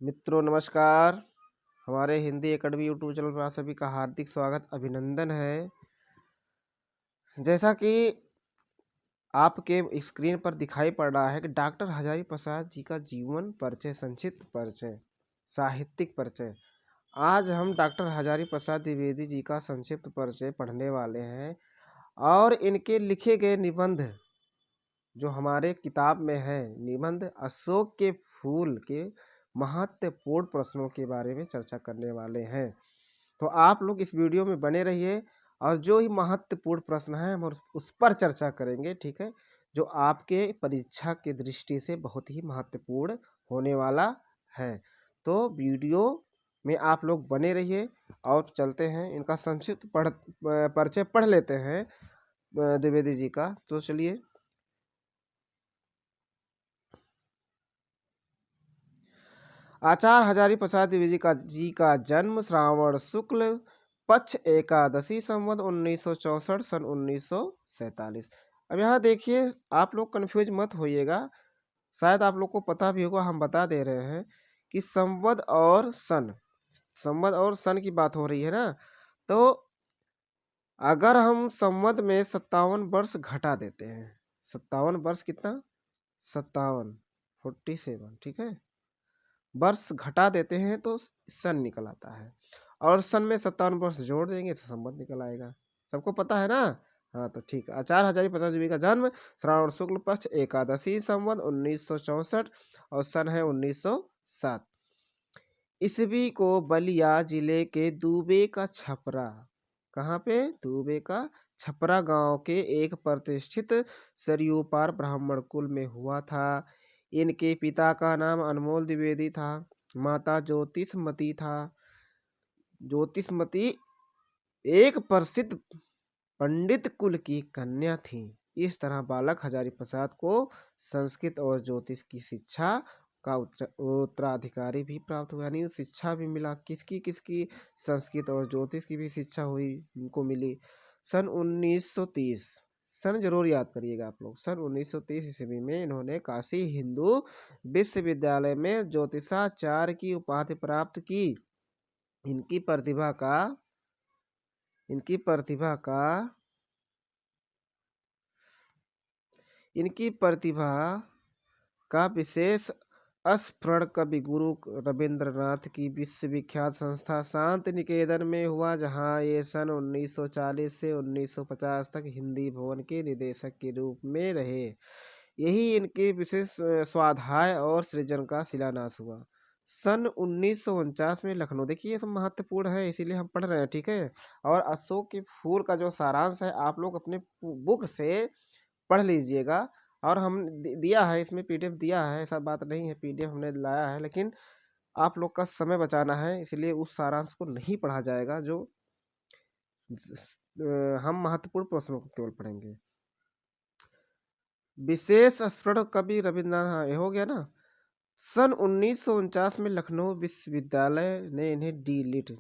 मित्रों नमस्कार। हमारे हिंदी एकेडमी यूट्यूब चैनल पर आप सभी का हार्दिक स्वागत अभिनंदन है। जैसा कि आपके स्क्रीन पर दिखाई पड़ रहा है कि डॉक्टर हजारी प्रसाद जी का जीवन परिचय, संक्षिप्त परिचय, साहित्यिक परिचय। आज हम डॉक्टर हजारी प्रसाद द्विवेदी जी का संक्षिप्त परिचय पढ़ने वाले हैं और इनके लिखे गए निबंध जो हमारे किताब में है, निबंध अशोक के फूल के महत्वपूर्ण प्रश्नों के बारे में चर्चा करने वाले हैं। तो आप लोग इस वीडियो में बने रहिए और जो ही महत्वपूर्ण प्रश्न है हम उस पर चर्चा करेंगे, ठीक है, जो आपके परीक्षा की दृष्टि से बहुत ही महत्वपूर्ण होने वाला है। तो वीडियो में आप लोग बने रहिए और चलते हैं इनका संक्षिप्त परिचय पढ़ लेते हैं द्विवेदी जी का। तो चलिए। आचार्य हजारी प्रसाद द्विवेदी जी का जन्म श्रावण शुक्ल पक्ष एकादशी संवत 1964 सन 1947। अब यहाँ देखिए, आप लोग कंफ्यूज मत होइएगा, शायद आप लोग को पता भी होगा, हम बता दे रहे हैं कि संवत और सन की बात हो रही है ना। तो अगर हम संवत में 57 वर्ष घटा देते हैं, 57 वर्ष कितना, 57, 47, ठीक है, वर्ष घटा देते हैं तो सन निकल आता है और सन में 57 वर्ष जोड़ देंगे तो संवत निकल आएगा। सबको पता है ना। हाँ तो ठीक है। आचार्य हजारी प्रसाद जी का जन्म श्रावण शुक्ल पक्ष एकादशी संवत 1964 और सन है 1907 ईस्वी को बलिया जिले के दूबे का छपरा, कहाँ पे, दूबे का छपरा गांव के एक प्रतिष्ठित सरयू पार ब्राह्मण कुल में हुआ था। इनके पिता का नाम अनमोल द्विवेदी था, माता ज्योतिषमती एक प्रसिद्ध पंडित कुल की कन्या थी। इस तरह बालक हजारी प्रसाद को संस्कृत और ज्योतिष की शिक्षा का उत्तराधिकारी भी प्राप्त हुआ, यानी शिक्षा भी मिला। किसकी किसकी, संस्कृत और ज्योतिष की भी शिक्षा हुई, उनको मिली। सन 1930, सन जरूर याद करिएगा आप लोग, सन 1930 ईस्वी में इन्होंने काशी हिंदू विश्वविद्यालय में ज्योतिषाचार्य की उपाधि प्राप्त की। इनकी प्रतिभा का इनकी प्रतिभा का विशेष स्फुरण कवि गुरु रविंद्रनाथ की विश्वविख्यात संस्था शांति निकेतन में हुआ, जहां ये सन 1940 से 1950 तक हिंदी भवन के निदेशक के रूप में रहे। यही इनके विशेष स्वाध्याय और सृजन का शिलान्यास हुआ। सन 1949 में लखनऊ, देखिए ये सब महत्वपूर्ण है इसीलिए हम पढ़ रहे हैं, ठीक है। और अशोक के फूल का जो सारांश है आप लोग अपने बुक से पढ़ लीजिएगा। और हम दिया है इसमें, पीडीएफ दिया है, ऐसा बात नहीं है पीडीएफ हमने लाया है, लेकिन आप लोग का समय बचाना है इसलिए उस सारांश को नहीं पढ़ा जाएगा। जो हम महत्वपूर्ण प्रश्नों को केवल पढ़ेंगे। विशेष स्फुरण कवि रविन्द्रनाथ, हाँ ये हो गया ना। सन 1949 में लखनऊ विश्वविद्यालय ने इन्हें डी लिट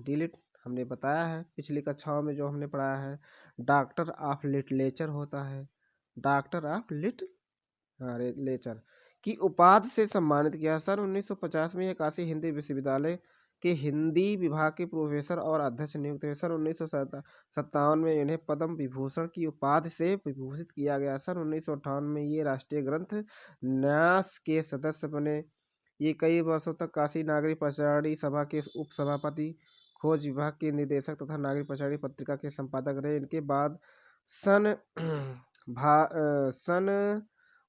हमने बताया है पिछली कक्षाओं में जो हमने पढ़ाया है। डॉक्टर ऑफ लिटरेचर होता है, डॉक्टर ऑफ लिटरेचर की उपाधि से सम्मानित किया। सन 1950 में यह काशी हिंदी विश्वविद्यालय के हिंदी विभाग के प्रोफेसर और अध्यक्ष नियुक्त हुए। सन 1957 में इन्हें पद्म विभूषण की उपाधि से विभूषित किया गया। सन 1958 में ये राष्ट्रीय ग्रंथ न्यास के सदस्य बने। ये कई वर्षों तक काशी नागरिक प्रचारणी सभा के उपसभापति, खोज विभाग के निदेशक तथा नागरिक प्रचारणी पत्रिका के संपादक रहे। इनके बाद सन सन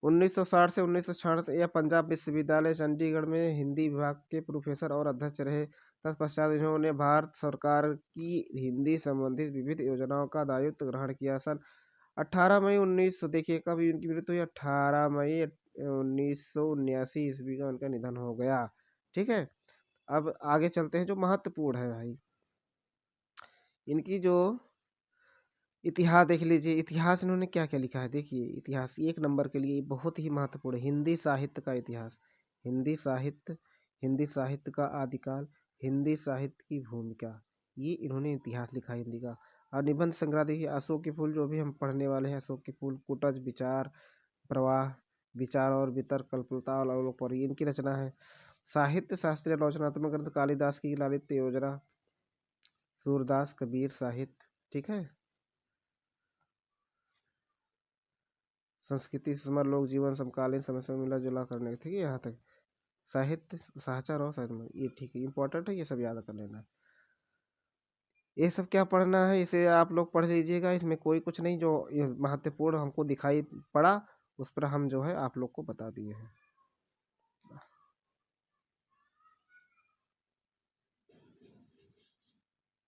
1960 से 1966 यह पंजाब विश्वविद्यालय चंडीगढ़ में हिंदी विभाग के प्रोफेसर और अध्यक्ष रहे। तत्पश्चात इन्होंने भारत सरकार की हिंदी संबंधित विविध योजनाओं का दायित्व ग्रहण किया। सन 18 मई 1900, देखिए कब इनकी मृत्यु हुई, 18 मई 1979 ईस्वी का उनका निधन हो गया, ठीक है। अब आगे चलते हैं जो महत्वपूर्ण है भाई, इनकी जो इतिहास देख लीजिए। इतिहास इन्होंने क्या क्या लिखा है, देखिए इतिहास एक नंबर के लिए बहुत ही महत्वपूर्ण है। हिंदी साहित्य का इतिहास, हिंदी साहित्य का आदिकाल, हिंदी साहित्य की भूमिका, ये इन्होंने इतिहास लिखा है हिंदी का। और निबंध संग्रह देखिए, अशोक के फूल जो भी हम पढ़ने वाले हैं, अशोक के फूल, कुटज, विचार प्रवाह, विचार और वितर्क, कल्पलता और अवलोक पर, इनकी रचना है। साहित्य शास्त्रीय आलोचनात्मक ग्रंथ कालिदास की ललित योजना, सूरदास कबीर साहित्य, ठीक है। संस्कृति समर लोक जीवन समकालीन समस्या में मिला जुला करने, ठीक है। यहाँ तक साहित्य साहचर और साहित्य, ये ठीक है, इंपॉर्टेंट है, ये सब याद कर लेना है। ये सब क्या पढ़ना है, इसे आप लोग पढ़ लीजिएगा, इसमें कोई कुछ नहीं, जो ये महत्वपूर्ण हमको दिखाई पड़ा उस पर हम जो है आप लोग को बता दिए हैं।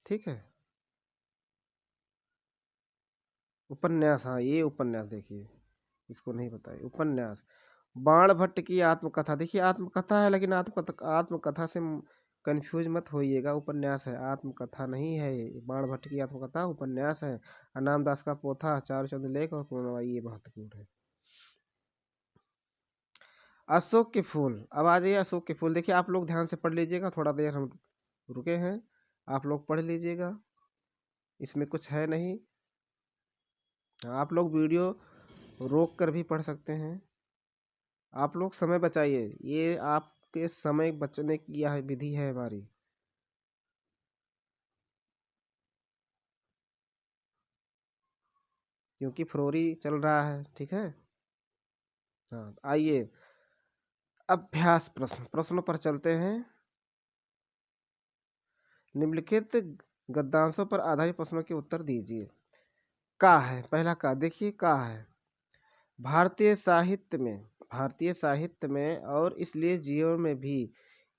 ठीक है। उपन्यास, हाँ ये उपन्यास देखिए, इसको नहीं बताइए। उपन्यास बाण भट्ट की आत्मकथा, देखिए आत्मकथा है, लेकिन आत्मकथा से कंफ्यूज मत होइएगा, उपन्यास है, आत्मकथा नहीं है ये। बाण भट्ट की आत्मकथा उपन्यास है। अनामदास का पोथा, चारुचंद्र लेख और पूर्णवाई, ये महत्वपूर्ण है। अशोक के फूल, अब आ जाइए अशोक के फूल। देखिए आप लोग ध्यान से पढ़ लीजिएगा, थोड़ा देर हम रुके हैं, आप लोग पढ़ लीजिएगा, इसमें कुछ है नहीं। आप लोग वीडियो रोक कर भी पढ़ सकते हैं। आप लोग समय बचाइए, ये आपके समय बचने की यह विधि है हमारी। क्योंकि फरवरी चल रहा है, ठीक है। हाँ आइए, अभ्यास प्रश्न, प्रश्नों पर चलते हैं। निम्नलिखित गद्यांशों पर आधारित प्रश्नों के उत्तर दीजिए। का है, पहला का देखिए, का है भारतीय साहित्य में, भारतीय साहित्य में और इसलिए जीवन में भी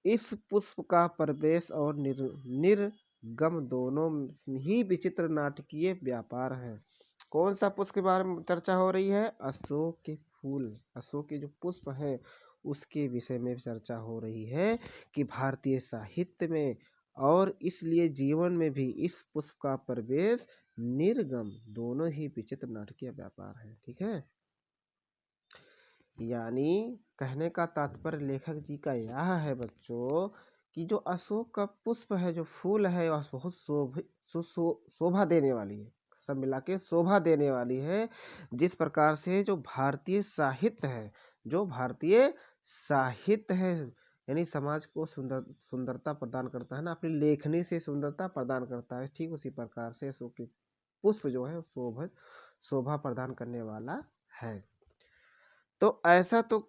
इस पुष्प का प्रवेश और निर्गम दोनों ही विचित्र नाटकीय व्यापार है। कौन सा पुष्प के बारे में चर्चा हो रही है? अशोक के फूल, अशोक के जो पुष्प है उसके विषय में चर्चा हो रही है कि भारतीय साहित्य में और इसलिए जीवन में भी इस पुष्प का प्रवेश निर्गम दोनों ही विचित्र नाटकीय व्यापार है, ठीक है। यानी कहने का तात्पर्य लेखक जी का यह है बच्चों कि जो अशोक का पुष्प है, जो फूल है, वह बहुत शोभा देने वाली है, सब मिला के शोभा देने वाली है। जिस प्रकार से जो भारतीय साहित्य है, जो भारतीय साहित्य है, यानी समाज को सुंदरता प्रदान करता है ना, अपनी लेखनी से सुंदरता प्रदान करता है, ठीक उसी प्रकार से अशोक के पुष्प जो है शोभा प्रदान करने वाला है। तो ऐसा तो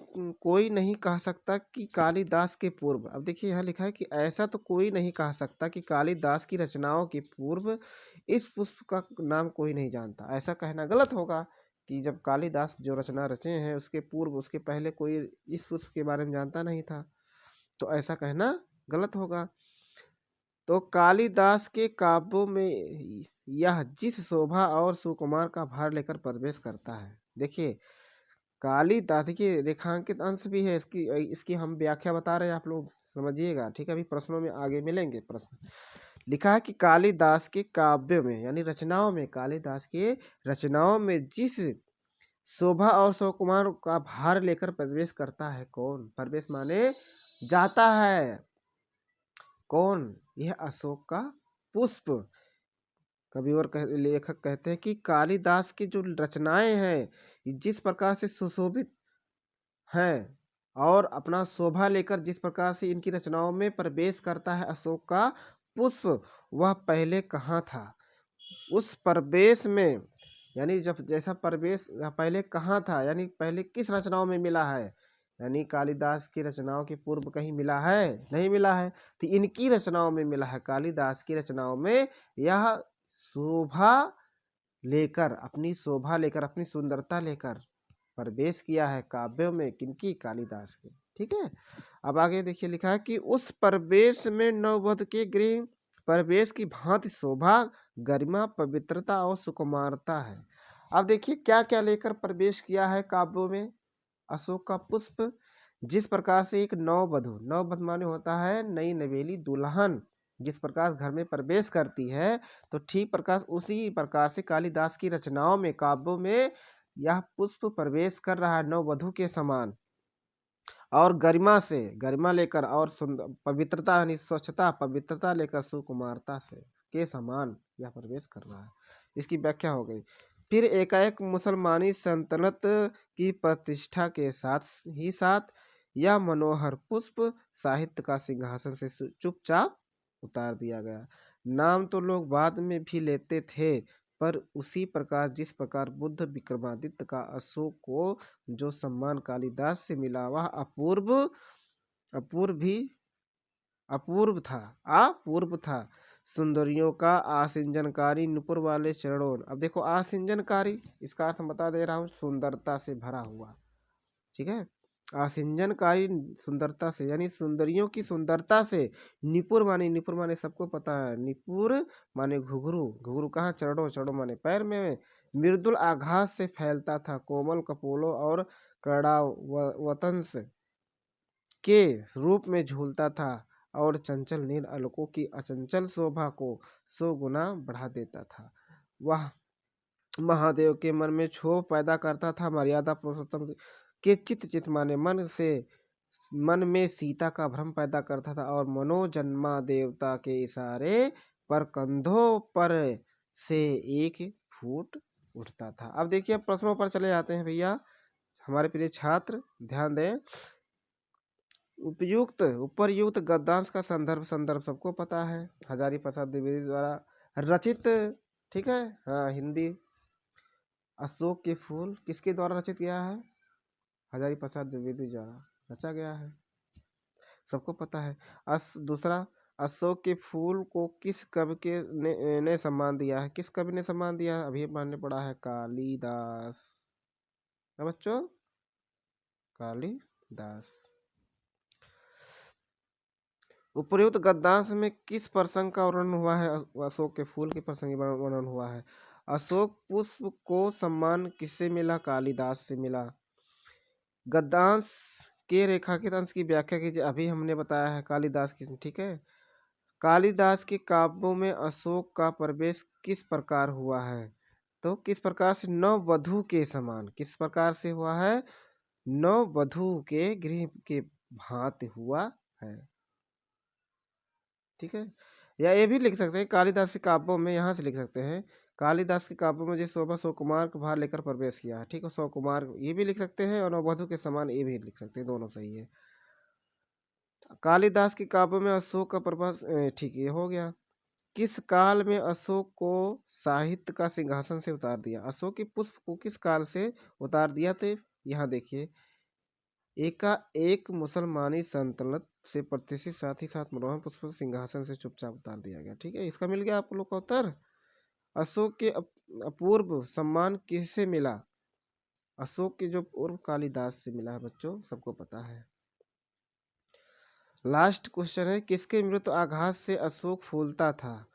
कोई नहीं कह सकता कि कालिदास के पूर्व, अब देखिए यहाँ लिखा है कि ऐसा तो कोई नहीं कह सकता कि कालिदास की रचनाओं के पूर्व इस पुष्प का नाम कोई नहीं जानता। ऐसा कहना गलत होगा कि जब कालिदास जो रचना रचे हैं उसके पूर्व, उसके पहले कोई इस पुष्प के बारे में जानता नहीं था, तो ऐसा कहना गलत होगा। तो कालिदास के काव्यों में यह जिस शोभा और सुकुमार का भार लेकर प्रवेश करता है, देखिए कालिदास, देखिए रेखांकित अंश भी है, इसकी इसकी हम व्याख्या बता रहे हैं, आप लोग समझिएगा, ठीक है। अभी प्रश्नों में आगे मिलेंगे प्रश्न। लिखा है कि कालिदास के काव्य में, यानी रचनाओं में, कालिदास के रचनाओं में जिस शोभा और सुकुमार का भार लेकर प्रवेश करता है, कौन? प्रवेश माने जाता है, कौन? यह अशोक का पुष्प। कवि और लेखक कहते हैं कि कालिदास की जो रचनाएं हैं जिस प्रकार से सुशोभित हैं और अपना शोभा लेकर जिस प्रकार से इनकी रचनाओं में प्रवेश करता है अशोक का पुष्प, वह पहले कहाँ था? उस प्रवेश में, यानी जब जैसा प्रवेश पहले कहाँ था, यानी पहले किस रचनाओं में मिला है? यानी कालिदास की रचनाओं के पूर्व कहीं मिला है? नहीं मिला है। तो इनकी रचनाओं में मिला है, कालिदास की रचनाओं में यह शोभा लेकर, अपनी शोभा लेकर, अपनी सुंदरता लेकर प्रवेश किया है काव्यों में, किनकी? कालिदास के, ठीक है। अब आगे देखिए, लिखा है कि उस प्रवेश में नववधु के गृह प्रवेश की भांति शोभा, गरिमा, पवित्रता और सुकुमारता है। अब देखिए क्या क्या लेकर प्रवेश किया है काव्यों में अशोक का पुष्प। जिस प्रकार से एक नववधु, नववधु माने होता है नई नवेली दुल्हन, जिस प्रकार घर में प्रवेश करती है, तो ठीक प्रकार उसी प्रकार से कालिदास की रचनाओं में, काव्यों में यह पुष्प प्रवेश कर रहा है नववधु के समान, और गरिमा से, गरिमा लेकर, और सुंदर पवित्रता यानी स्वच्छता, पवित्रता लेकर सुकुमारता से के समान यह प्रवेश कर रहा है। इसकी व्याख्या हो गई। फिर एकाएक मुसलमानी सल्तनत की प्रतिष्ठा के साथ ही साथ यह मनोहर पुष्प साहित्य का सिंहासन से चुपचाप उतार दिया गया। नाम तो लोग बाद में भी लेते थे, पर उसी प्रकार जिस प्रकार बुद्ध विक्रमादित्य का अशोक को जो सम्मान कालिदास से मिला वह अपूर्व भी अपूर्व था। सुंदरियों का आसिंजनकारी नुपुर वाले चरणों। अब देखो आसिंजनकारी, इसका अर्थ मैं बता दे रहा हूँ, सुंदरता से भरा हुआ। ठीक है, आसिंजनकारी सुंदरता से यानी सुंदरियों की सुंदरता से। निपुर माने सबको पता है, निपुर माने घुघरू, घुघरू कहाँ, चरणों, चरणों माने पैर में। मृदुल आघात से फैलता था, कोमल कपोलों और वतंस के रूप में झूलता था और चंचल नील अलकों की अचंचल शोभा को 100 गुना बढ़ा देता था। वह महादेव के मन में क्षोभ पैदा करता था, मर्यादा पुरुषोत्तम के चित माने मन में सीता का भ्रम पैदा करता था और मनोजन्मा देवता के इशारे पर कंधों पर से एक फूट उठता था। अब देखिए प्रश्नों पर चले जाते हैं भैया हमारे प्रिय छात्र, ध्यान दें। उपरयुक्त गद्यांश का संदर्भ सबको पता है, हजारी प्रसाद द्विवेदी द्वारा रचित। ठीक है, हाँ हिंदी। अशोक के फूल किसके द्वारा रचित किया है? हजारी प्रसाद द्विवेदी द्वारा रचा गया है, सबको पता है। दूसरा, अशोक के फूल को किस कवि ने सम्मान दिया है? किस कवि ने सम्मान दिया है? अभी पढ़ने पड़ा है, कालिदास। बच्चों, कालिदास। उपर्युक्त गद्यांश में किस प्रसंग का वर्णन हुआ है? अशोक के फूल के प्रसंग वर्णन हुआ है। अशोक पुष्प को सम्मान किससे मिला? कालिदास से मिला। गद्यांश के रेखांकित अंश की व्याख्या कीजिए। अभी हमने बताया है कालिदास की। ठीक है, कालिदास के काव्यों में अशोक का प्रवेश किस प्रकार हुआ है? तो किस प्रकार से? नववधू के समान। किस प्रकार से हुआ है? नववधू के गृह के भांति हुआ है। ठीक है, या ये भी लिख सकते हैं कालिदास के काव्यों में, यहाँ से लिख सकते हैं कालिदास के काव्यों में जिस शोभा सुकुमार को भार लेकर प्रवेश किया है। ठीक है, सुकुमार ये भी लिख सकते हैं और नववधू के समान ये भी लिख सकते हैं, दोनों सही है। कालिदास के काव्यों में अशोक का प्रभाव, ठीक है, ये हो गया। किस काल में अशोक को साहित्य का सिंहासन से उतार दिया? अशोक के पुष्प को किस काल से उतार दिया थे? यहाँ देखिए, एक मुसलमानी सल्तनत से प्रतिष्ठित, साथ ही साथ मनोहर पुष्प सिंहासन से चुपचाप उतार दिया गया। ठीक है, इसका मिल गया आप लोग का उत्तर। अशोक के अपूर्व सम्मान किससे मिला? अशोक के जो पूर्व कालिदास से मिला है बच्चों, सबको पता है। लास्ट क्वेश्चन है, किसके मृत्यु आघात से अशोक फूलता था?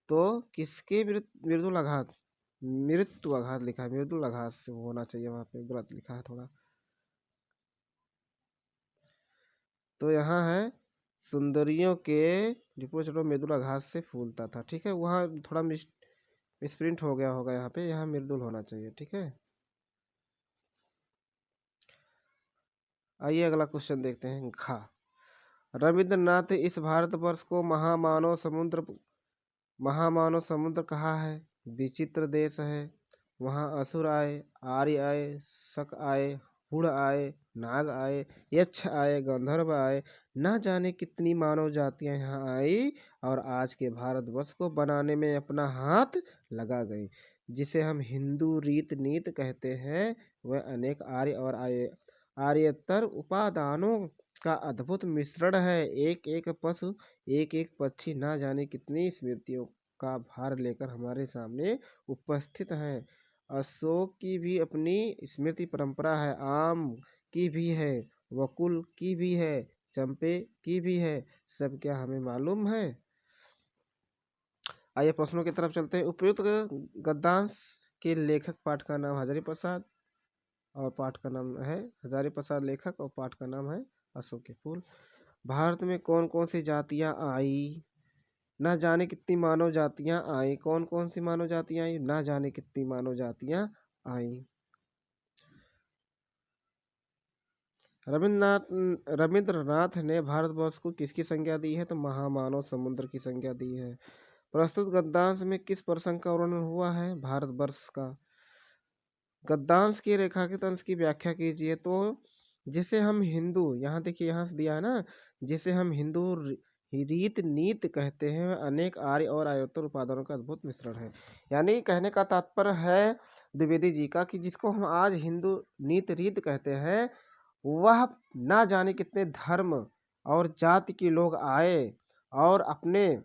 तो किसके मृदुल आघात, मृत्यु आघात लिखा है, मृदुल आघात से होना चाहिए, वहां पे गलत लिखा है थोड़ा। तो यहाँ है सुंदरियों के डिपो चलो मृदुल आघात से फूलता था। ठीक है, वहाँ थोड़ा मिसप्रिंट हो गया होगा, यहाँ पे यहाँ मृदुल होना चाहिए। ठीक है, आइए अगला क्वेश्चन देखते हैं। घा रविंद्रनाथ इस भारतवर्ष को महामानव समुद्र कहा है। विचित्र देश है, वहाँ असुर आए, आर्य आए, शक आए, हुड़ आए, नाग आए, यक्ष आए, गंधर्व आए, न जाने कितनी मानव जातियां यहाँ आई और आज के भारतवर्ष को बनाने में अपना हाथ लगा गई। जिसे हम हिंदू रीत नीत कहते हैं, वह अनेक आर्य और आर्यतर उपादानों का अद्भुत मिश्रण है। एक एक पशु, एक एक पक्षी, ना जाने कितनी स्मृतियों का भार लेकर हमारे सामने उपस्थित है। अशोक की भी अपनी स्मृति परंपरा है, आम की भी है, वकुल की भी है, चंपे की भी है। सब क्या हमें मालूम है? आइए प्रश्नों की तरफ चलते हैं। उपयुक्त गद्यांश के लेखक पाठ का नाम हजारी प्रसाद और पाठ का नाम है हजारी प्रसाद लेखक और पाठ का नाम है अशोक के फूल। भारत में कौन कौन सी जातियां आई? ना जाने कितनी मानव जातियां आई। कौन कौन सी मानव जातियां आई? ना जाने कितनी मानव जातियां आई। रविंद्रनाथ ने भारतवर्ष को किसकी संज्ञा दी है? तो महामानव समुद्र की संज्ञा दी है। प्रस्तुत गद्यांश में किस प्रसंग का वर्णन हुआ है? भारतवर्ष का। गद्यांश के रेखांकित अंश की व्याख्या कीजिए। तो जिसे हम हिंदू, यहाँ देखिए यहाँ से दिया है ना, जिसे हम हिंदू रीत नीत कहते हैं, अनेक आर्य और आयोत्तर उपादानों का अद्भुत मिश्रण है। यानी कहने का तात्पर्य है द्विवेदी जी का कि जिसको हम आज हिंदू नीत रीत कहते हैं, वह ना जाने कितने धर्म और जाति के लोग आए और अपने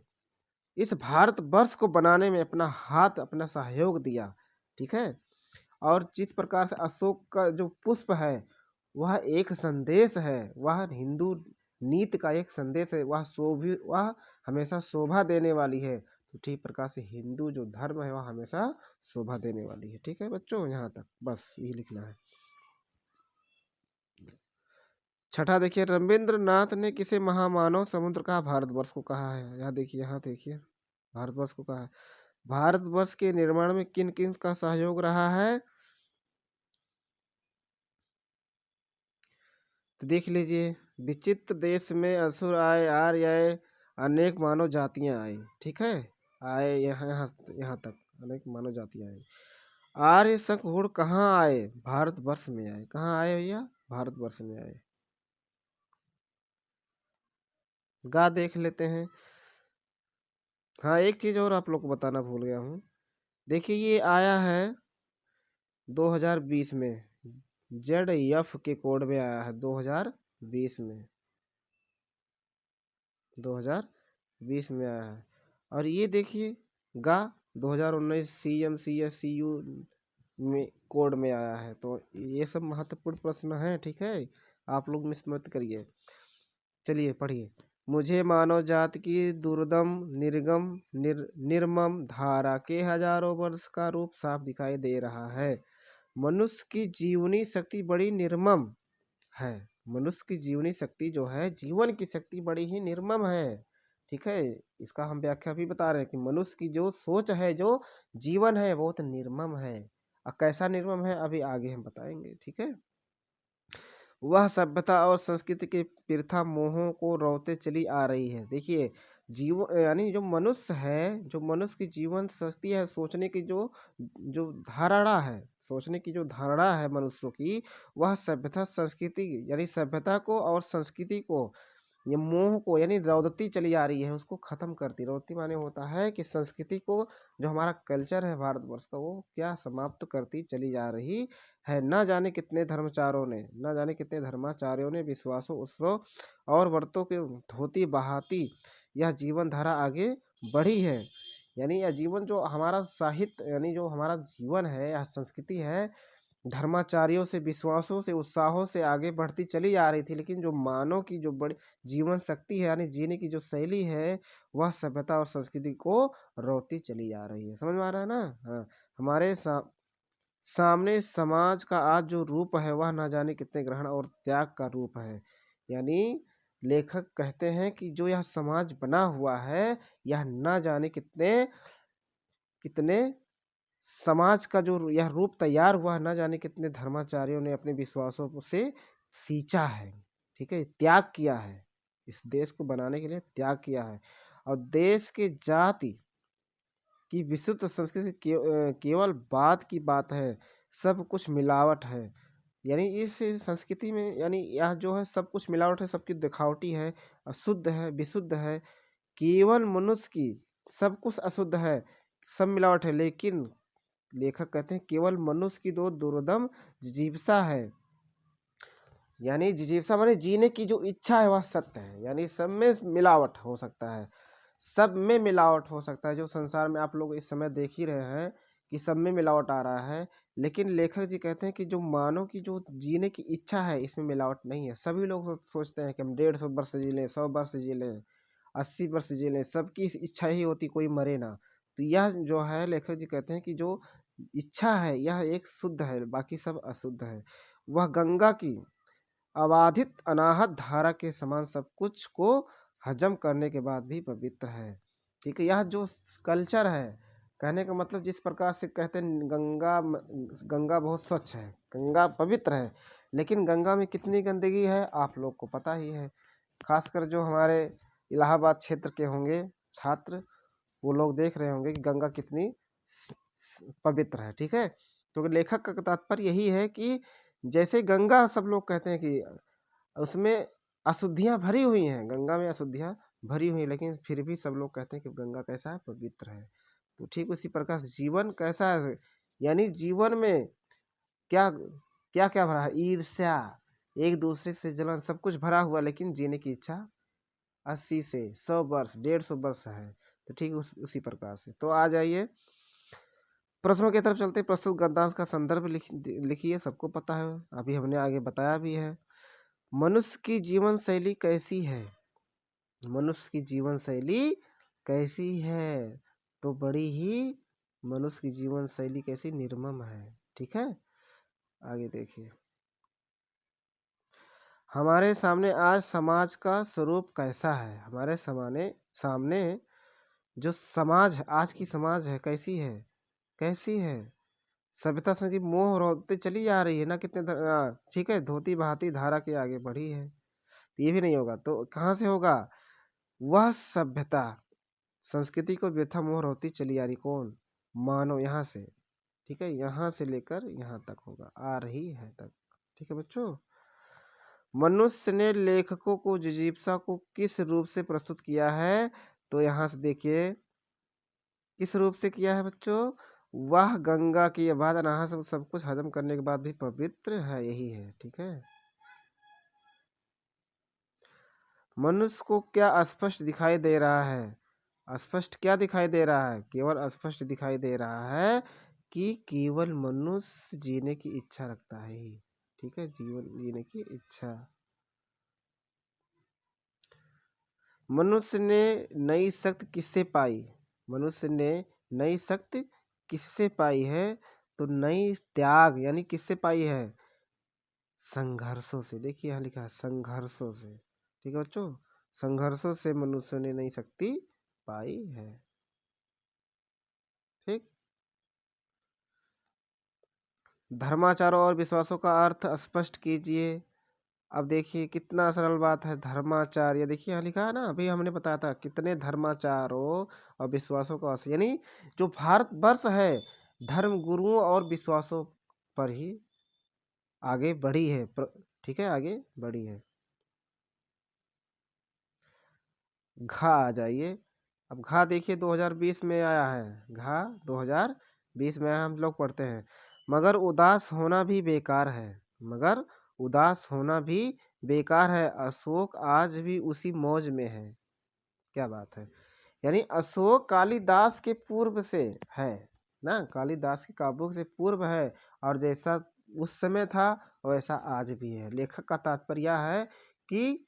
इस भारतवर्ष को बनाने में अपना हाथ, अपना सहयोग दिया। ठीक है। और जिस प्रकार से अशोक का जो पुष्प है वह एक संदेश है, वह हिंदू नीति का एक संदेश है, वह हमेशा शोभा देने वाली है। तो ठीक प्रकार से हिंदू जो धर्म है वह हमेशा शोभा देने वाली है। ठीक है बच्चों, यहाँ तक बस यही लिखना है। छठा देखिए, रविंद्रनाथ ने किसे महामानव समुद्र का भारतवर्ष को कहा है। यहाँ देखिए, यहाँ देखिए, भारतवर्ष को कहा है। भारतवर्ष के निर्माण में किन किन का सहयोग रहा है, तो देख लीजिए। विचित्र देश में असुर आए, आर्य आए, अनेक मानव जातियां आई। ठीक है, आए यहाँ यहाँ यहाँ तक अनेक मानव जातियां आई। आर्य संघ कहाँ आए, भारतवर्ष में आए। कहाँ आए भैया, भारतवर्ष में आए। गा देख लेते हैं। हाँ, एक चीज और आप लोग को बताना भूल गया हूँ। देखिए ये आया है 2020 में, ZF के कोड में आया है 2020 में, 2020 में आया है। और ये देखिए गा 2019 CMCSCU में कोड में आया है। तो ये सब महत्वपूर्ण प्रश्न है। ठीक है, आप लोग मिस मत करिए। चलिए पढ़िए। मुझे मानव जाति की दुर्दम निर्मम धारा के हजारों वर्ष का रूप साफ दिखाई दे रहा है। मनुष्य की जीवनी शक्ति बड़ी निर्मम है। मनुष्य की जीवनी शक्ति जो है, जीवन की शक्ति बड़ी ही निर्मम है। ठीक है, इसका हम व्याख्या भी बता रहे हैं कि मनुष्य की जो सोच है, जो जीवन है, बहुत निर्मम है। और कैसा निर्मम है अभी आगे हम बताएंगे। ठीक है। वह सभ्यता और संस्कृति के प्रथा मोहों को रौते चली आ रही है। देखिए जीवन यानी जो मनुष्य है, जो मनुष्य की जीवन शक्ति है, सोचने की जो जो धारणा है, सोचने की जो धारणा है मनुष्यों की, वह सभ्यता संस्कृति यानी सभ्यता को और संस्कृति को, ये मोह को यानी रौदती चली आ रही है, उसको खत्म करती। रौदती माने होता है कि संस्कृति को, जो हमारा कल्चर है भारतवर्ष का, वो क्या समाप्त करती चली जा रही है। न जाने कितने धर्मचारों ने, न जाने कितने धर्माचार्यों ने विश्वासों, उत्सव और व्रतों के धोती बहाती यह जीवन धारा आगे बढ़ी है। यानी यह जीवन जो हमारा साहित्य, यानी जो हमारा जीवन है, यह संस्कृति है, धर्माचार्यों से, विश्वासों से, उत्साहों से आगे बढ़ती चली आ रही थी। लेकिन जो मानव की जो बड़ी जीवन शक्ति है, यानी जीने की जो शैली है, वह सभ्यता और संस्कृति को रोती चली आ रही है। समझ में आ रहा है ना। हाँ, हमारे सामने समाज का आज जो रूप है, वह ना जाने कितने ग्रहण और त्याग का रूप है। यानी लेखक कहते हैं कि जो यह समाज बना हुआ है, यह ना जाने कितने कितने समाज का जो यह रूप तैयार हुआ, न जाने कितने धर्माचार्यों ने अपने विश्वासों से सींचा है। ठीक है, त्याग किया है, इस देश को बनाने के लिए त्याग किया है। और देश के जाति की विशुद्ध संस्कृति केवल बात की बात है, सब कुछ मिलावट है। यानी इस संस्कृति में, यानी यह जो है सब कुछ मिलावट है, सबकी दिखावटी है, अशुद्ध है, विशुद्ध है। केवल मनुष्य की सब कुछ अशुद्ध है, सब मिलावट है। लेकिन लेखक कहते हैं केवल मनुष्य की दो दुर्दम जिजीविषा है। यानी जिजीविषा माने जीने की जो इच्छा है वह सत्य है। यानी सब में मिलावट हो सकता है, सब में मिलावट हो सकता है। जो संसार में आप लोग इस समय देख ही रहे हैं कि सब में मिलावट आ रहा है। लेकिन लेखक जी कहते हैं कि जो मानव की जो जीने की इच्छा है, इसमें मिलावट नहीं है। सभी लोग सोचते हैं कि हम 150 वर्ष जी लें, 100 वर्ष जी लें, 80 वर्ष जी लें, सबकी इच्छा ही होती कोई मरे ना। तो यह जो है, लेखक जी कहते हैं कि जो इच्छा है यह एक शुद्ध है, बाकी सब अशुद्ध है। वह गंगा की अबाधित अनाहत धारा के समान सब कुछ को हजम करने के बाद भी पवित्र है। ठीक है, यह जो कल्चर है, कहने का मतलब जिस प्रकार से कहते हैं गंगा बहुत स्वच्छ है, गंगा पवित्र है, लेकिन गंगा में कितनी गंदगी है आप लोग को पता ही है। खासकर जो हमारे इलाहाबाद क्षेत्र के होंगे छात्र, वो लोग देख रहे होंगे कि गंगा कितनी पवित्र है। ठीक है, तो लेखक का तात्पर्य यही है कि जैसे गंगा सब लोग कहते हैं कि उसमें अशुद्धियाँ भरी हुई हैं, गंगा में अशुद्धियाँ भरी हुई हैं, लेकिन फिर भी सब लोग कहते हैं कि गंगा कैसा है, पवित्र है। तो ठीक उसी प्रकार से जीवन कैसा है, यानी जीवन में क्या क्या क्या भरा है, ईर्ष्या, एक दूसरे से जलन, सब कुछ भरा हुआ, लेकिन जीने की इच्छा 80 से 100 वर्ष 150 वर्ष है। तो ठीक उसी प्रकार से। तो आ जाइए प्रश्नों की तरफ चलते। प्रस्तुत गद्यांश का संदर्भ लिखिए, सबको पता है, अभी हमने आगे बताया भी है। मनुष्य की जीवन शैली कैसी है, मनुष्य की जीवन शैली कैसी है, तो बड़ी ही मनुष्य की जीवन शैली कैसी निर्मम है। ठीक है, आगे देखिए। हमारे सामने आज समाज का स्वरूप कैसा है, हमारे सामने जो समाज, आज की समाज है, कैसी है, कैसी है। सभ्यता संग मोह रोते चली जा रही है ना, कितने ठीक है, धोती बहाती धारा के आगे बढ़ी है। ये भी नहीं होगा तो कहाँ से होगा, वह सभ्यता संस्कृति को व्यथा मोह होती चली आ रही, कौन, मानव, यहाँ से, ठीक है, यहाँ से लेकर यहाँ तक होगा, आ रही है तक। ठीक है बच्चों, मनुष्य ने लेखकों को जिजीप्सा को किस रूप से प्रस्तुत किया है, तो यहाँ से देखिए किस रूप से किया है बच्चों, वह गंगा की बाद अनाह सब कुछ हजम करने के बाद भी पवित्र है, यही है। ठीक है, मनुष्य को क्या स्पष्ट दिखाई दे रहा है, स्पष्ट क्या दिखाई दे रहा है, केवल स्पष्ट दिखाई दे रहा है कि केवल मनुष्य जीने की इच्छा रखता है ही। ठीक है, जीवन जीने की इच्छा। मनुष्य ने नई शक्ति किससे पाई, मनुष्य ने नई शक्ति किससे पाई है, तो नई त्याग यानी किससे पाई है, संघर्षों से। देखिए यहाँ लिखा है संघर्षों से। ठीक है बच्चों, संघर्षों से मनुष्य ने नई शक्ति पाई है। ठीक, धर्माचारों और विश्वासों का अर्थ स्पष्ट कीजिए। अब देखिए कितना सरल बात है, धर्माचार, ये देखिए यहाँ लिखा है ना, अभी हमने बताया था कितने धर्माचारों और विश्वासों का अर्थ, यानी जो भारतवर्ष है धर्म गुरुओं और विश्वासों पर ही आगे बढ़ी है। ठीक है, आगे बढ़ी है। घा आ जाइए। अब घा देखिए 2020 में आया है, घा 2020 में आया, हम लोग पढ़ते हैं, मगर उदास होना भी बेकार है, मगर उदास होना भी बेकार है, अशोक आज भी उसी मौज में है। क्या बात है, यानी अशोक कालिदास के पूर्व से है ना, कालिदास के काव्यों से पूर्व है, और जैसा उस समय था वैसा आज भी है। लेखक का तात्पर्य यह है कि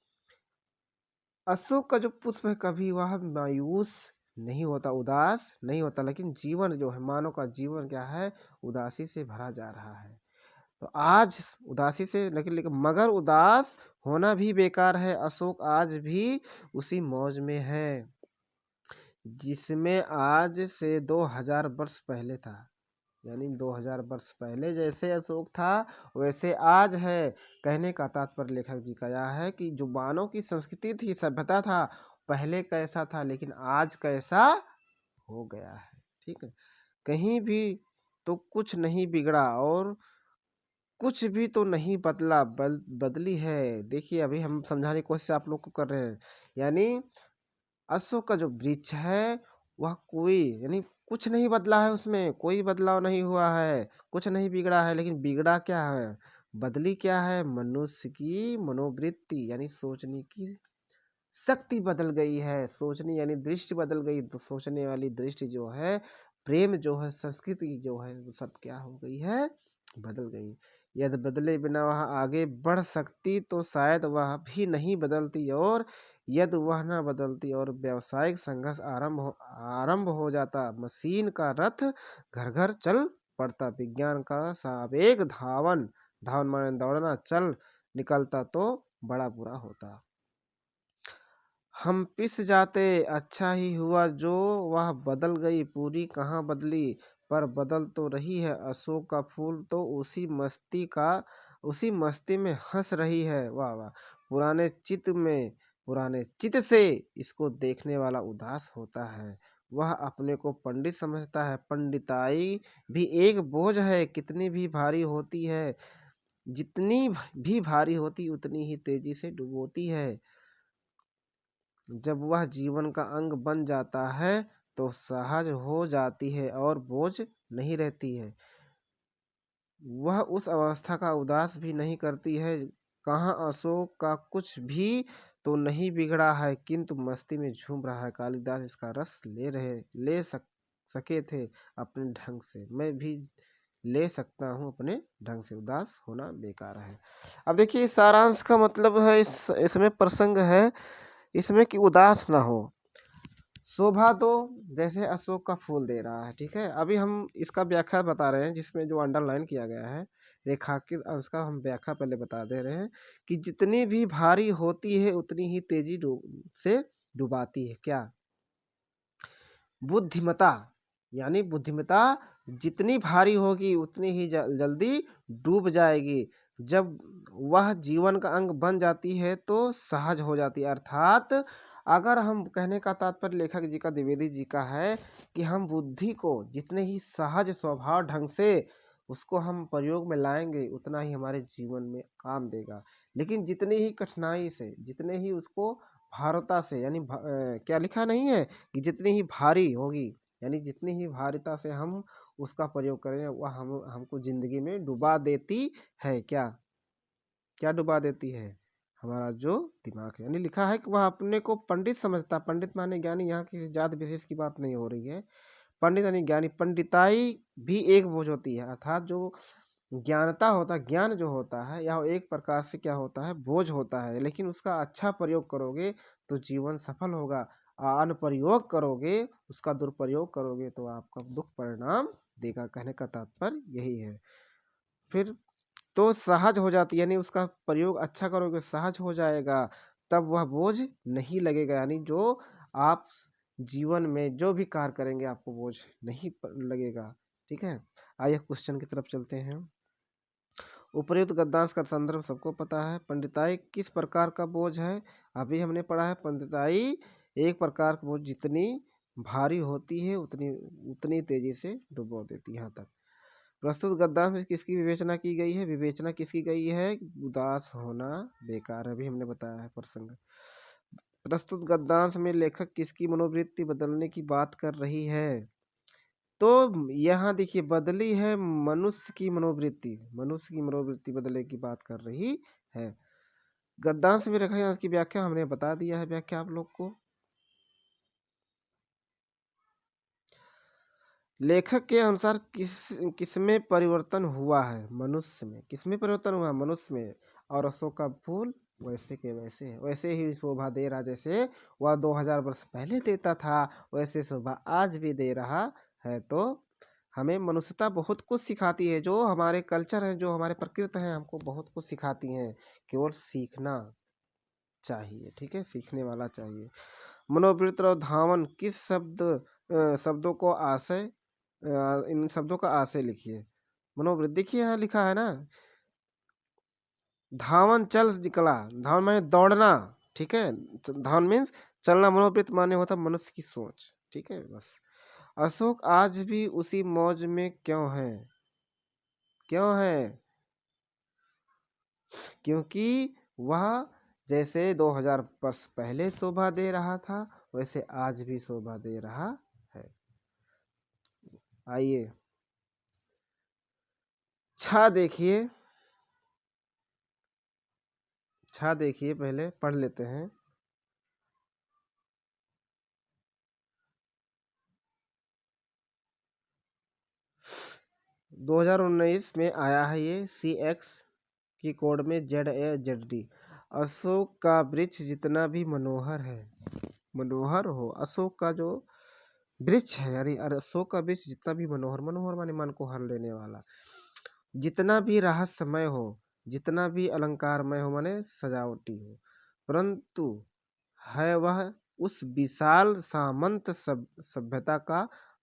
अशोक का जो पुष्प है कभी वह मायूस नहीं होता, उदास नहीं होता, लेकिन जीवन जो है, मानव का जीवन क्या है, उदासी से भरा जा रहा है। तो आज उदासी से, लेकिन मगर उदास होना भी बेकार है, अशोक आज भी उसी मौज में है जिसमें आज से 2000 वर्ष पहले था। यानी 2000 वर्ष पहले जैसे अशोक था वैसे आज है। कहने का तात्पर्य लेखक जी का यह है कि जो मानव की संस्कृति थी, सभ्यता था, पहले कैसा था लेकिन आज कैसा हो गया है। ठीक है, कहीं भी तो कुछ नहीं बिगड़ा और कुछ भी तो नहीं बदला, बदली है। देखिए अभी हम समझाने की कोशिश आप लोग को कर रहे हैं, यानी अशोक का जो वृक्ष है वह कोई, यानी कुछ नहीं बदला है, उसमें कोई बदलाव नहीं हुआ है, कुछ नहीं बिगड़ा है, लेकिन बिगड़ा क्या है, बदली क्या है, मनुष्य की मनोवृत्ति, यानी सोचने की शक्ति बदल गई है, सोचने यानी दृष्टि बदल गई, तो सोचने वाली दृष्टि जो है, प्रेम जो है, संस्कृति जो है, वो सब क्या हो गई है, बदल गई। यदि बदले बिना वह आगे बढ़ सकती तो शायद वह भी नहीं बदलती, और यदि वह न बदलती और व्यावसायिक संघर्ष आरंभ हो जाता, मशीन का रथ घर घर चल पड़ता, विज्ञान का सावेग धावन, धावन माने दौड़ना, चल निकलता तो बड़ा बुरा होता। हम पिस जाते, अच्छा ही हुआ जो वह बदल गई, पूरी कहाँ बदली पर बदल तो रही है, अशोक का फूल तो उसी मस्ती में हंस रही है। वाह वाह, पुराने चित्त से इसको देखने वाला उदास होता है, वह अपने को पंडित समझता है, पंडिताई भी एक बोझ है, कितनी भी भारी होती है, जितनी भी भारी होती उतनी ही तेजी से डुबोती है। जब वह जीवन का अंग बन जाता है तो सहज हो जाती है और बोझ नहीं रहती है। वह उस अवस्था का उदास भी नहीं करती है। कहाँ अशोक का कुछ भी तो नहीं बिगड़ा है, किंतु मस्ती में झूम रहा है। कालिदास इसका रस सके थे अपने ढंग से, मैं भी ले सकता हूँ अपने ढंग से, उदास होना बेकार है। अब देखिए सारांश का मतलब है, इसमें प्रसंग है इसमें कि उदास ना हो। शोभा तो जैसे अशोक का फूल दे रहा है, ठीक है। अभी हम इसका व्याख्या बता रहे हैं, जिसमें जो अंडरलाइन किया गया है रेखांकित अंश का हम व्याख्या पहले बता दे रहे हैं कि जितनी भी भारी होती है उतनी ही तेजी से डुबाती है। क्या? बुद्धिमता, यानी बुद्धिमता जितनी भारी होगी उतनी ही जल्दी डूब जाएगी। जब वह जीवन का अंग बन जाती है तो सहज हो जाती है। अर्थात अगर हम कहने का तात्पर्य लेखक जी का, द्विवेदी जी का है कि हम बुद्धि को जितने ही सहज स्वभाव ढंग से उसको हम प्रयोग में लाएंगे उतना ही हमारे जीवन में काम देगा। लेकिन जितनी ही कठिनाई से, जितने ही उसको भारता से, यानी क्या लिखा नहीं है कि जितनी ही भारी होगी, यानी जितनी ही भारिता से हम उसका प्रयोग करें वह हमको जिंदगी में डुबा देती है। क्या क्या डुबा देती है? हमारा जो दिमाग है। यानी लिखा है कि वह अपने को पंडित समझता, पंडित माने ज्ञानी, यहाँ किसी जात विशेष की बात नहीं हो रही है। पंडित यानी ज्ञानी, पंडिताई भी एक बोझ होती है। अर्थात जो ज्ञानता होता है, ज्ञान जो होता है यह एक प्रकार से क्या होता है, बोझ होता है। लेकिन उसका अच्छा प्रयोग करोगे तो जीवन सफल होगा, अनुप्रयोग करोगे, उसका दुरुपयोग करोगे तो आपका दुख परिणाम देगा। कहने का तात्पर्य यही है। फिर तो सहज हो जाती है, यानी उसका प्रयोग अच्छा करोगे सहज हो जाएगा, तब वह बोझ नहीं लगेगा। यानी जो आप जीवन में जो भी कार्य करेंगे आपको बोझ नहीं लगेगा। ठीक है, आइए क्वेश्चन की तरफ चलते हैं। उपर्युक्त गद्यांश का संदर्भ सबको पता है। पंडिताई किस प्रकार का बोझ है? अभी हमने पढ़ा है पंडिताई एक प्रकार का बोझ, जितनी भारी होती है उतनी उतनी तेजी से डुबो देती है। यहाँ तक प्रस्तुत गद्यांश में किसकी विवेचना की गई है? विवेचना किसकी गई है? उदास होना बेकार है, अभी हमने बताया है प्रसंग। प्रस्तुत गद्यांश में लेखक किसकी मनोवृत्ति बदलने की बात कर रही है? तो यहाँ देखिए बदली है मनुष्य की मनोवृत्ति, मनुष्य की मनोवृत्ति बदलने की बात कर रही है। गद्यांश में रखा है, इसकी व्याख्या हमने बता दिया है, व्याख्या आप लोग को। लेखक के अनुसार किसमें परिवर्तन हुआ है? मनुष्य में। किसमें परिवर्तन हुआ? मनुष्य में। और अशोक का फूल वैसे के वैसे है, वैसे ही शोभा दे रहा जैसे वह 2000 वर्ष पहले देता था वैसे शोभा आज भी दे रहा है। तो हमें मनुष्यता बहुत कुछ सिखाती है, जो हमारे कल्चर है, जो हमारे प्रकृति है, हमको बहुत कुछ सिखाती हैं। केवल सीखना चाहिए, ठीक है, सीखने वाला चाहिए। मनोवृत्ति और धावन किस शब्दों को आशय, इन शब्दों का आशय लिखिए। मनोवृत्ति देखिए यहाँ लिखा है ना, धावन चल निकला, धावन माने दौड़ना, ठीक है, धावन मीन्स चलना, मनोवृत्ति माने होता मनुष्य की सोच, ठीक है बस। अशोक आज भी उसी मौज में क्यों है? क्यों है? क्योंकि वह जैसे 2000 वर्ष पहले शोभा दे रहा था वैसे आज भी शोभा दे रहा है। आइए छा देखिए, छा देखिए, पहले पढ़ लेते हैं। दो 2019 में आया है ये, CX की कोड में ZAZD। अशोक का वृक्ष जितना भी मनोहर है, मनोहर हो, अशोक का जो वृक्ष है, यानी अशोक का वृक्ष जितना भी मनोहर, मनोहर माने मन को हर लेने वाला, जितना भी रहस्यमय हो, जितना भी अलंकारमय हो, माने सजावटी हो, परंतु है वह उस विशाल सामंत सभ्यता का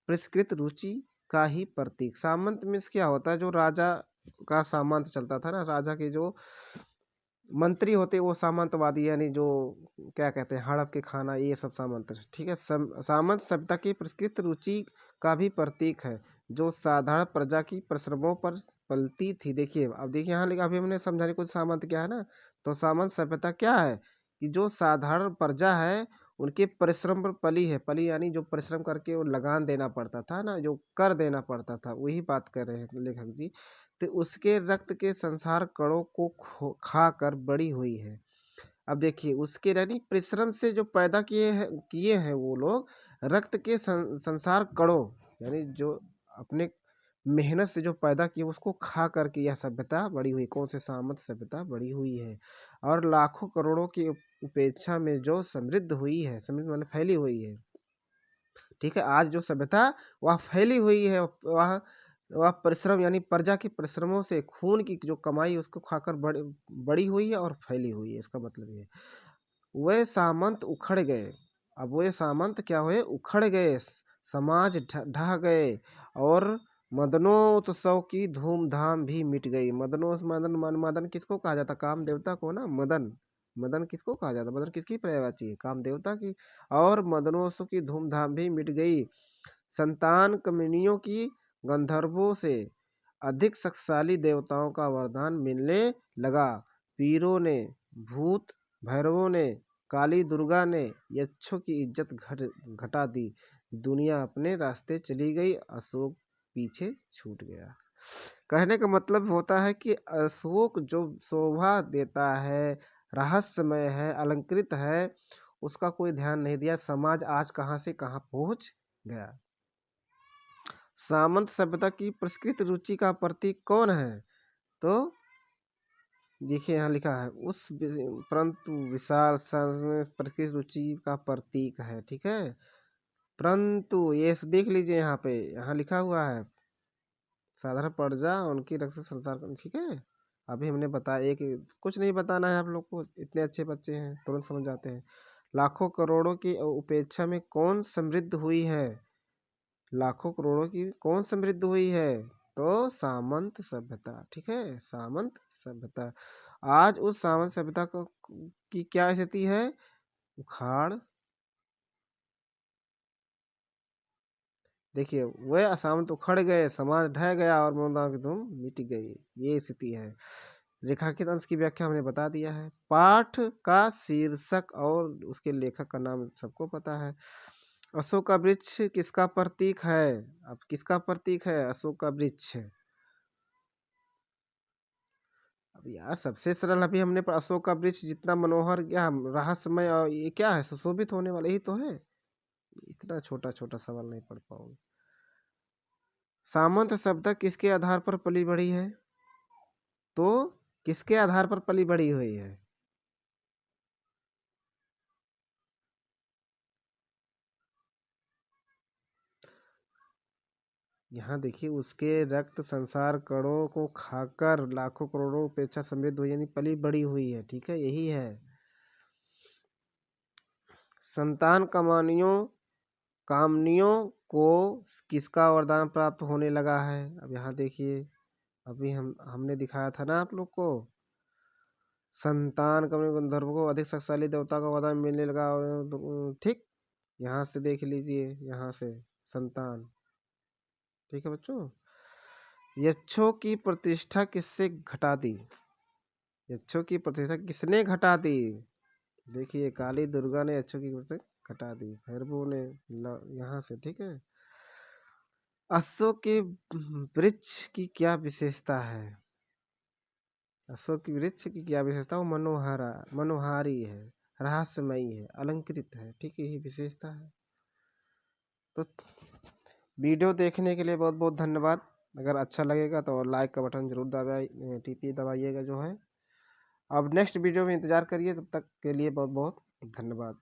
परिष्कृत रुचि का ही प्रतीक। सामंत मीन्स क्या होता है? जो राजा का सामंत चलता था ना, राजा के जो मंत्री होते वो सामंतवादी, यानी जो क्या कहते हैं हड़प के खाना, ये सब सामंत, ठीक है। सामंत सभ्यता की परिष्कृत रुचि का भी प्रतीक है, जो साधारण प्रजा की परिश्रमों पर पलती थी। देखिए अब देखिए यहाँ लिखा, अभी हमने समझाने कुछ सामंत क्या है ना, तो सामंत सभ्यता क्या है कि जो साधारण प्रजा है उनके परिश्रम पर पली है। पली यानी जो परिश्रम करके वो लगान देना पड़ता था ना, जो कर देना पड़ता था, वही बात कर रहे हैं लेखक जी। तो उसके रक्त के संसार कणों को खा कर बड़ी हुई है। अब देखिए उसके यानी परिश्रम से जो पैदा किए हैं वो लोग, रक्त के संसार कणों, यानी जो अपने मेहनत से जो पैदा किए उसको खा करके यह सभ्यता बड़ी हुई। कौन से सामंत सभ्यता बड़ी हुई है। और लाखों करोड़ों की उपेक्षा में जो समृद्ध हुई है, समृद्ध मतलब फैली हुई है, ठीक है। आज जो सभ्यता वह फैली हुई है, वह परिश्रम यानी प्रजा के परिश्रमों से खून की जो कमाई उसको खाकर बड़ी हुई है और फैली हुई है। इसका मतलब ये वे सामंत उखड़ गए। अब वे सामंत क्या हुए, उखड़ गए, समाज ढह गए और मदनोत्सव की धूमधाम भी मिट गई। मदन किसको कहा जाता, काम देवता को ना, मदन, मदन किसको कहा जाता, मदन किसकी पर्यायवाची है, काम देवता की। और मदनोत्सव की धूमधाम भी मिट गई। संतान कमनियों की गंधर्वों से अधिक शक्तिशाली देवताओं का वरदान मिलने लगा। पीरों ने, भूत भैरवों ने, काली दुर्गा ने यक्षों की इज्जत घटा दी। दुनिया अपने रास्ते चली गई, अशोक पीछे छूट गया। कहने का मतलब होता है कि अशोक जो शोभा देता है, रहस्यमय है, अलंकृत है, उसका कोई ध्यान नहीं दिया। समाज आज कहाँ से कहाँ पहुँच गया। सामंत सभ्यता की परिष्कृत रुचि का प्रतीक कौन है, तो देखिए यहाँ लिखा है उस परंतु विशाल परिष्कृत रुचि का प्रतीक है, ठीक है। परंतु ये देख लीजिए यहाँ पे, यहाँ लिखा हुआ है साधारण प्रजा उनकी रक्षा संसार, ठीक है। अभी हमने बताया, एक कुछ नहीं बताना है आप लोग को, इतने अच्छे बच्चे हैं, तुरंत समझ जाते हैं। लाखों करोड़ों की उपेक्षा में कौन समृद्ध हुई है, लाखों करोड़ों की कौन समृद्ध हुई है, तो सामंत सभ्यता, ठीक है, सामंत सभ्यता। आज उस सामंत सभ्यता को की क्या स्थिति है, उखाड़, देखिए वह सामंत उखड़ गए, समाज ढह गया और ममता की धूम मिट गई, ये स्थिति है। रेखांकित अंश की व्याख्या हमने बता दिया है। पाठ का शीर्षक और उसके लेखक का नाम सबको पता है। अशोक का वृक्ष किसका प्रतीक है, अब किसका प्रतीक है अशोक का वृक्ष। अब यार सबसे सरल, अभी हमने अशोक का वृक्ष जितना मनोहर, क्या रहस्यमय और ये क्या है, सुशोभित होने वाला ही तो है। इतना छोटा छोटा सवाल नहीं पढ़ पाओगे। सामंत सभ्यता किसके आधार पर पली बढ़ी है, तो किसके आधार पर पली बढ़ी हुई है, यहाँ देखिए उसके रक्त संसार कणों को खाकर लाखों करोड़ों अपेक्षा समृद्ध हुई, यानी पली बड़ी हुई है, ठीक है, यही है। संतान कामनियों को किसका वरदान प्राप्त होने लगा है, अब यहाँ देखिए, अभी हमने दिखाया था ना आप लोग को, संतान कमनियों गंधर्व को अधिक शक्तिशाली देवता का वरदान मिलने लगा, ठीक। यहाँ से देख लीजिए, यहाँ से संतान, ठीक है बच्चों। यक्षों की प्रतिष्ठा किससे घटा दी, यक्षों की प्रतिष्ठा किसने घटा दी, देखिए काली दुर्गा ने यक्षों की प्रतिष्ठा घटा दी, भैरवों ने यहाँ से, ठीक है। अशोक के वृक्ष की क्या विशेषता है, अशोक की वृक्ष की क्या विशेषता, वो मनोहारी है, रहस्यमयी है, अलंकृत है, ठीक है, यही विशेषता है। तो वीडियो देखने के लिए बहुत बहुत धन्यवाद। अगर अच्छा लगेगा तो लाइक का बटन जरूर दबाइएगा जो है। अब नेक्स्ट वीडियो में इंतज़ार करिए, तब तक के लिए बहुत बहुत धन्यवाद।